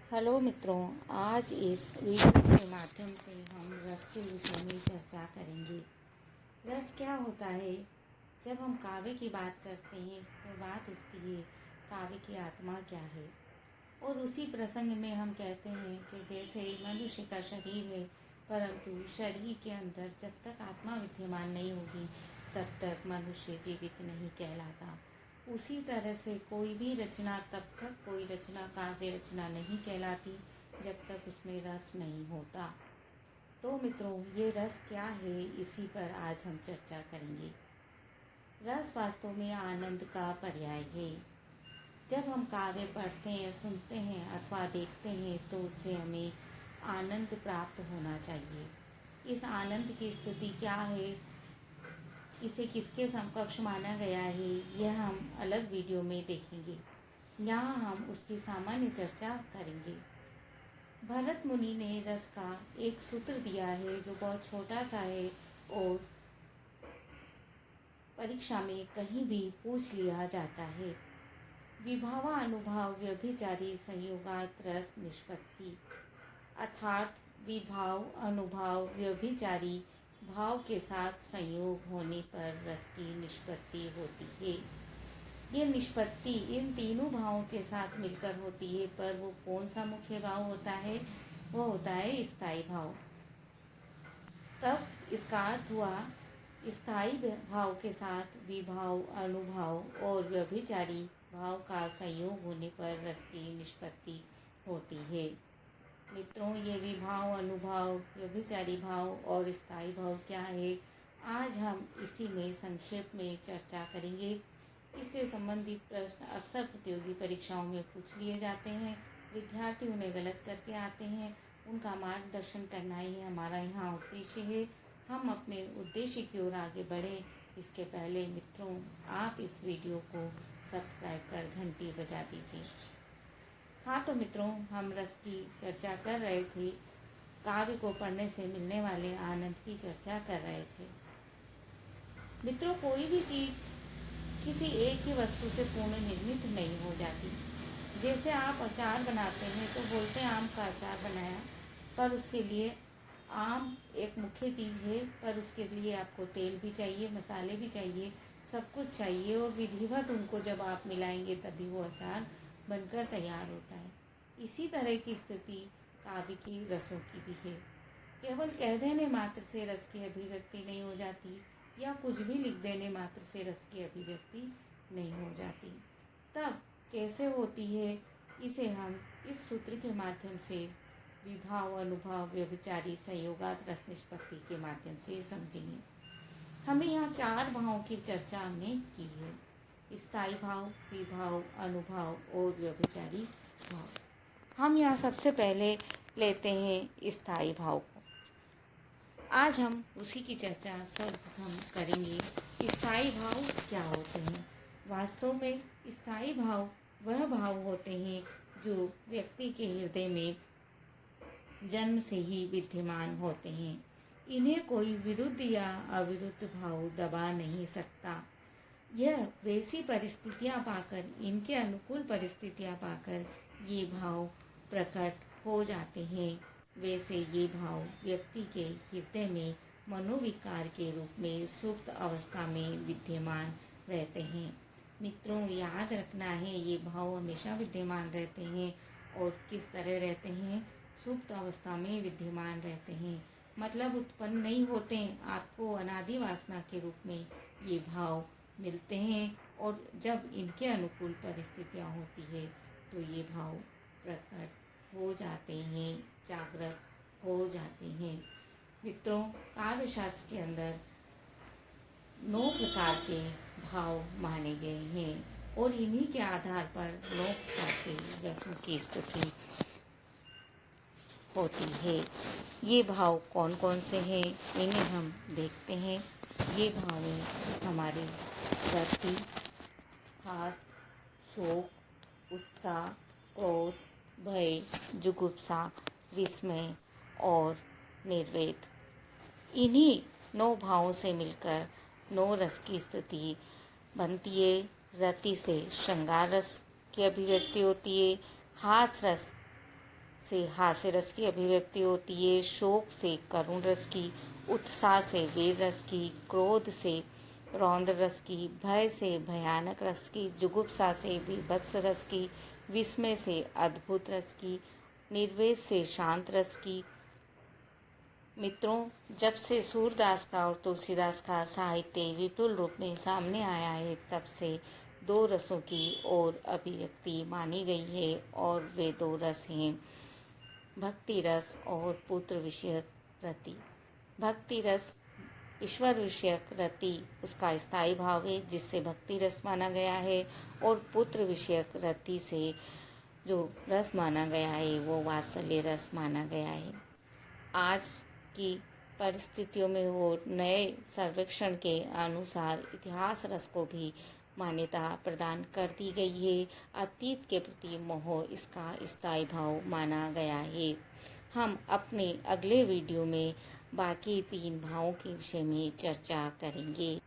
Hello मित्रों, आज इस वीडियो के माध्यम से हम रस के विषय में चर्चा करेंगे। रस क्या होता है? जब हम काव्य की बात करते हैं तो बात उठती है काव्य की आत्मा क्या है। और उसी प्रसंग में हम कहते हैं कि जैसे मनुष्य का शरीर है, परंतु शरीर के अंदर जब तक आत्मा विद्यमान नहीं होगी तब तक मनुष्य जीवित नहीं कहलाता। उसी तरह से कोई भी रचना तब तक कोई रचना काव्य रचना नहीं कहलाती जब तक उसमें रस नहीं होता। तो मित्रों, ये रस क्या है, इसी पर आज हम चर्चा करेंगे। रस वास्तव में आनंद का पर्याय है। जब हम काव्य पढ़ते हैं, सुनते हैं अथवा देखते हैं तो उससे हमें आनंद प्राप्त होना चाहिए। इस आनंद की स्थिति क्या है, इसे किसके समकक्ष माना गया है, यह हम अलग वीडियो में देखेंगे। यहाँ हम उसकी सामान्य चर्चा करेंगे। भरत मुनि ने रस का एक सूत्र दिया है जो बहुत छोटा सा है और परीक्षा में कहीं भी पूछ लिया जाता है। विभावा अनुभाव व्यभिचारी संयोगात रस निष्पत्ति, अर्थात विभाव अनुभाव व्यभिचारी भाव के साथ संयोग होने पर रस की निष्पत्ति होती है। ये निष्पत्ति इन तीनों भावों के साथ मिलकर होती है, पर वो कौन सा मुख्य भाव होता है? वो होता है स्थायी भाव। तब इसका अर्थ हुआ स्थायी भाव के साथ विभाव अनुभाव और व्यभिचारी भाव का संयोग होने पर रस की निष्पत्ति होती है। मित्रों, ये विभाव अनुभाव व्यभिचारी भाव और स्थायी भाव क्या है, आज हम इसी में संक्षेप में चर्चा करेंगे। इससे संबंधित प्रश्न अक्सर प्रतियोगी परीक्षाओं में पूछ लिए जाते हैं। विद्यार्थी उन्हें गलत करके आते हैं, उनका मार्गदर्शन करना ही हमारा यहाँ उद्देश्य है। हम अपने उद्देश्य की ओर आगे बढ़ें, इसके पहले मित्रों आप इस वीडियो को सब्सक्राइब कर घंटी बजा दीजिए। हाँ तो मित्रों, हम रस की चर्चा कर रहे थे, काव्य को पढ़ने से मिलने वाले आनंद की चर्चा कर रहे थे। मित्रों, कोई भी चीज़ किसी एक ही वस्तु से पूर्ण निर्मित नहीं हो जाती। जैसे आप अचार बनाते हैं तो बोलते हैं आम का अचार बनाया, पर उसके लिए आम एक मुख्य चीज़ है, पर उसके लिए आपको तेल भी चाहिए, मसाले भी चाहिए, सब कुछ चाहिए और विधिवत उनको जब आप मिलाएंगे तभी वो अचार बनकर तैयार होता है। इसी तरह की स्थिति काव्य की रसों की भी है। केवल कह देने मात्र से रस की अभिव्यक्ति नहीं हो जाती, या कुछ भी लिख देने मात्र से रस की अभिव्यक्ति नहीं हो जाती। तब कैसे होती है, इसे हम इस सूत्र के माध्यम से विभाव अनुभाव व्यभिचारी संयोगात रस निष्पत्ति के माध्यम से समझेंगे। हमें यहाँ चार भावों की चर्चा हमने की है: स्थायी भाव, विभाव, अनुभाव और व्यभिचारी भाव। हम यहाँ सबसे पहले लेते हैं स्थायी भाव को। आज हम उसी की चर्चा सर्वप्रथम करेंगे। स्थायी भाव क्या होते हैं? वास्तव में स्थायी भाव वह भाव होते हैं जो व्यक्ति के हृदय में जन्म से ही विद्यमान होते हैं। इन्हें कोई विरुद्ध या अविरुद्ध भाव दबा नहीं सकता। यह वैसी परिस्थितियां पाकर, इनके अनुकूल परिस्थितियां पाकर ये भाव प्रकट हो जाते हैं। वैसे ये भाव व्यक्ति के हृदय में मनोविकार के रूप में सुप्त अवस्था में विद्यमान रहते हैं। मित्रों, याद रखना है, ये भाव हमेशा विद्यमान रहते हैं। और किस तरह रहते हैं? सुप्त अवस्था में विद्यमान रहते हैं, मतलब उत्पन्न नहीं होते हैं। आपको अनादि वासना के रूप में ये भाव मिलते हैं और जब इनके अनुकूल परिस्थितियाँ होती है तो ये भाव प्रकट हो जाते हैं, जागृत हो जाते हैं। मित्रों, काव्य शास्त्र के अंदर 9 प्रकार के भाव माने गए हैं और इन्हीं के आधार पर 9 प्रकार के रसों की स्थिति होती है। ये भाव कौन कौन से हैं, इन्हें हम देखते हैं। ये भाव हैं हमारे रति, हास, शोक, उत्साह, क्रोध, भय, जुगुप्सा, विस्मय और निर्वेद। इन्हीं 9 भावों से मिलकर 9 रस की स्थिति बनती है। रति से श्रृंगार रस की अभिव्यक्ति होती है, हास रस से हास्य रस की अभिव्यक्ति होती है, शोक से करुण रस की, उत्साह से वीर रस की, क्रोध से रौद्र रस की, भय से भयानक रस की, जुगुप्सा से बीभत्स रस की, विस्मय से अद्भुत रस की, निर्वेद से शांत रस की। मित्रों, जब से सूरदास का और तुलसीदास का साहित्य विपुल रूप में सामने आया है, तब से दो रसों की ओर अभिव्यक्ति मानी गई है, और वे दो रस हैं भक्ति रस और पुत्र विषयक रति। भक्ति रस ईश्वर विषयक रति उसका स्थायी भाव है, जिससे भक्ति रस माना गया है, और पुत्र विषयक रति से जो रस माना गया है वो वात्सल्य रस माना गया है। आज की परिस्थितियों में हो नए सर्वेक्षण के अनुसार इतिहास रस को भी मान्यता प्रदान कर दी गई है। अतीत के प्रति मोह इसका स्थायी भाव माना गया है। हम अपने अगले वीडियो में बाकी 3 भावों के विषय में चर्चा करेंगे।